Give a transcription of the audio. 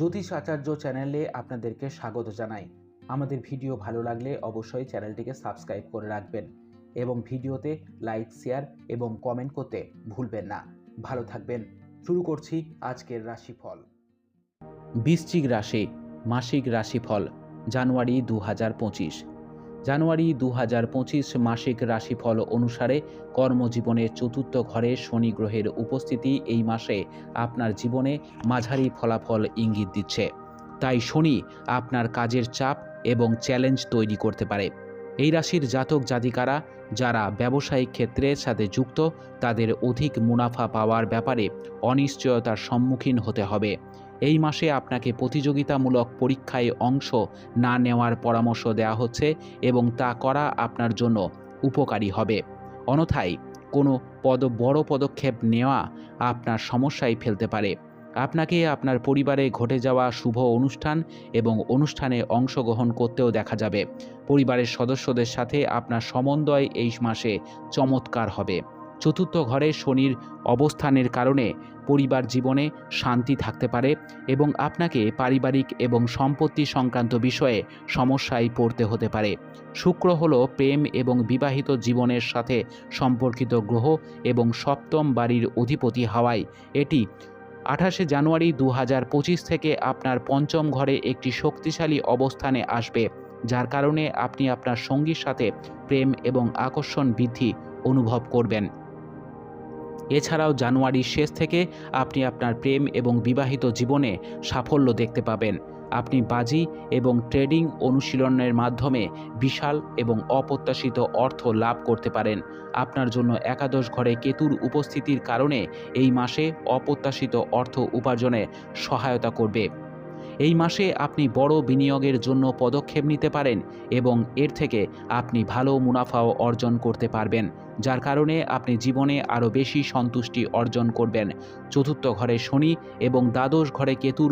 জ্যোতিষ আচার্য চ্যানেলে আপনাদেরকে স্বাগত জানাই। আমাদের ভিডিও ভালো লাগলে অবশ্যই চ্যানেলটিকে সাবস্ক্রাইব করে রাখবেন এবং ভিডিওতে লাইক, শেয়ার এবং কমেন্ট করতে ভুলবেন না। ভালো থাকবেন। শুরু করছি আজকের রাশিফল। বৃশ্চিক রাশি মাসিক রাশিফল জানুয়ারি 2025। জানুয়ারি 2025 মাসিক রাশিফল অনুসারে কর্মজীবনের চতুর্থ ঘরে শনি গ্রহের উপস্থিতি এই মাসে আপনার জীবনে মাঝারি ফলাফল ইঙ্গিত দিচ্ছে। তাই শনি আপনার কাজের চাপ এবং চ্যালেঞ্জ তৈরি করতে পারে। এই রাশির জাতক জাতিকারা যারা ব্যবসায়িক ক্ষেত্রের সাথে যুক্ত তাদের অধিক মুনাফা পাওয়ার ব্যাপারে অনিশ্চয়তার সম্মুখীন হতে হবে। এই মাসে আপনাকে প্রতিযোগিতামূলক পরীক্ষায় অংশ না নেওয়ার পরামর্শ দেওয়া হচ্ছে এবং তা করা আপনার জন্য উপকারী হবে। অন্যথায় কোনো বড় পদক্ষেপ নেওয়া আপনার সমস্যায় ফেলতে পারে। আপনাকে আপনার পরিবারে ঘটে যাওয়া শুভ অনুষ্ঠান এবং অনুষ্ঠানে অংশগ্রহণ করতেও দেখা যাবে। পরিবারের সদস্যদের সাথে আপনার সমন্বয় এই মাসে চমৎকার হবে। চতুর্থ ঘরে শনির অবস্থানের কারণে পরিবার জীবনে শান্তি থাকতে পারে এবং আপনাকে পারিবারিক এবং সম্পত্তি সংক্রান্ত বিষয়ে সমস্যায় পড়তে হতে পারে। শুক্র হলো প্রেম এবং বিবাহিত জীবনের সাথে সম্পর্কিত গ্রহ এবং সপ্তম বাড়ির অধিপতি হওয়ায় এটি 28 জানুয়ারি 2025 থেকে আপনার পঞ্চম ঘরে একটি শক্তিশালী অবস্থানে আসবে, যার কারণে আপনি আপনার সঙ্গীর সাথে প্রেম এবং আকর্ষণ বৃদ্ধি অনুভব করবেন। এছাড়াও জানুয়ারির শেষ থেকে আপনি আপনার প্রেম এবং বিবাহিত জীবনে সাফল্য দেখতে পাবেন। আপনি বাজি এবং ট্রেডিং অনুশীলনের মাধ্যমে বিশাল এবং অপ্রত্যাশিত অর্থ লাভ করতে পারেন। আপনার জন্য একাদশ ঘরে কেতুর উপস্থিতির কারণে এই মাসে অপ্রত্যাশিত অর্থ উপার্জনে সহায়তা করবে। এই মাসে আপনি বড় বিনিয়োগের জন্য পদক্ষেপ নিতে পারেন এবং এর থেকে আপনি ভালো মুনাফাও অর্জন করতে পারবেন, যার কারণে আপনি জীবনে আরও বেশি সন্তুষ্টি অর্জন করবেন। চতুর্থ ঘরে শনি এবং দ্বাদশ ঘরে কেতুর